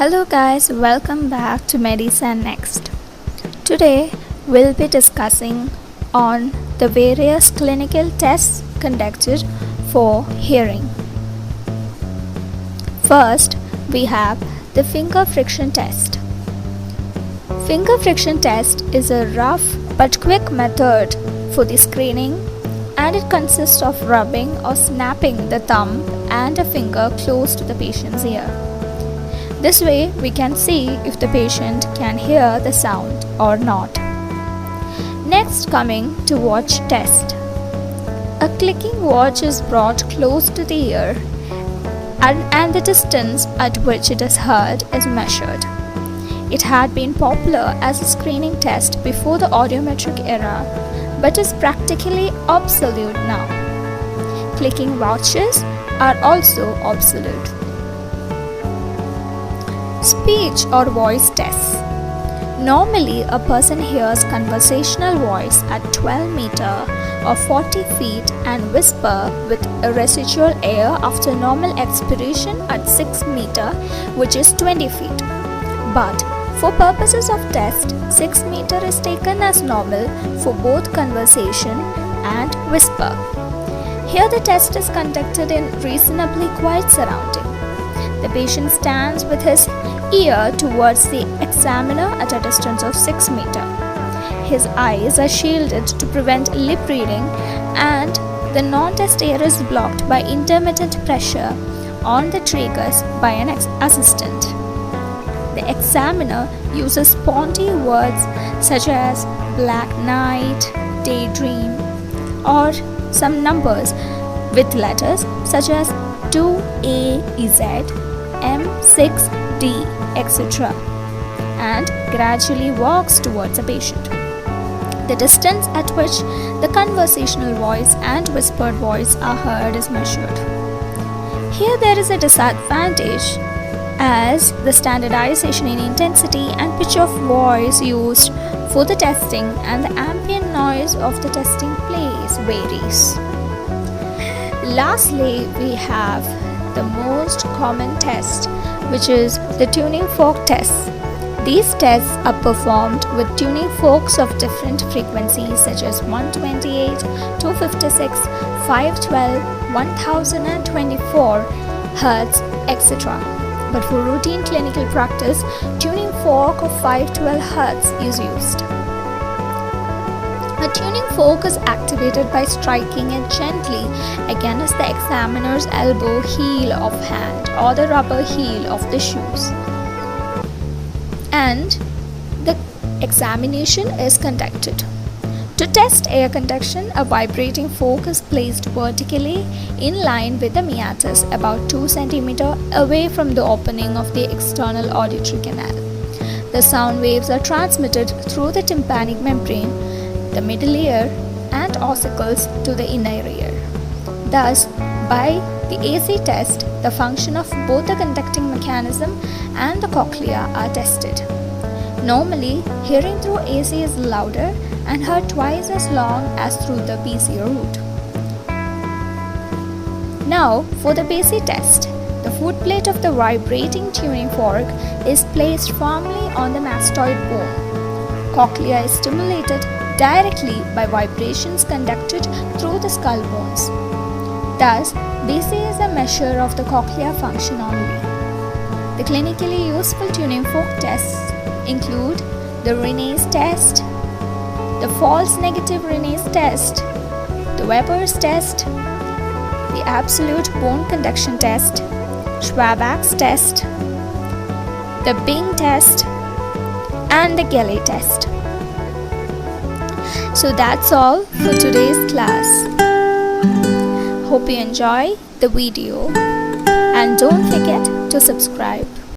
Hello guys, welcome back to Medisanext. Today we'll be discussing on the various clinical tests conducted for hearing. First, we have the finger friction test. Finger friction test is a rough but quick method for the screening, and it consists of rubbing or snapping the thumb and a finger close to the patient's ear. This way we can see if the patient can hear the sound or not. Next, coming to watch test. A clicking watch is brought close to the ear and the distance at which it is heard is measured. It had been popular as a screening test before the audiometric era, but is practically obsolete now. Clicking watches are also obsolete. Speech or voice tests. Normally, a person hears conversational voice at 12 meters or 40 feet and whisper with a residual air after normal expiration at 6 meters, which is 20 feet. But for purposes of test, 6 meters is taken as normal for both conversation and whisper. Here the test is conducted in reasonably quiet surrounding. The patient stands with his ear towards the examiner at a distance of 6 meters. His eyes are shielded to prevent lip reading, and the non-test ear is blocked by intermittent pressure on the tragus by an assistant. The examiner uses sponty words such as black night, daydream, or some numbers with letters such as 2AZ, M6D, etc., and gradually walks towards the patient. The distance at which the conversational voice and whispered voice are heard is measured. Here there is a disadvantage, as the standardization in intensity and pitch of voice used for the testing and the ambient noise of the testing place varies. Lastly, we have the most common test, which is the tuning fork test. These tests are performed with tuning forks of different frequencies such as 128, 256, 512, 1024 Hz, etc. But for routine clinical practice, tuning fork of 512 Hz is used. A tuning fork is activated by striking it gently against the examiner's elbow heel of hand or the rubber heel of the shoes, and the examination is conducted. To test air conduction, a vibrating fork is placed vertically in line with the meatus about 2 cm away from the opening of the external auditory canal. The sound waves are transmitted through the tympanic membrane, the middle ear, and ossicles to the inner ear. Thus, by the AC test, the function of both the conducting mechanism and the cochlea are tested. Normally, hearing through AC is louder and heard twice as long as through the BC route. Now, for the BC test, the footplate of the vibrating tuning fork is placed firmly on the mastoid bone. Cochlea is stimulated directly by vibrations conducted through the skull bones. Thus, BC is a measure of the cochlear function only. The clinically useful tuning fork tests include the Rene's test, the false negative Rene's test, the Weber's test, the absolute bone conduction test, Schwabach's test, the Bing test, and the Gelley test. So that's all for today's class. Hope you enjoy the video, and don't forget to subscribe.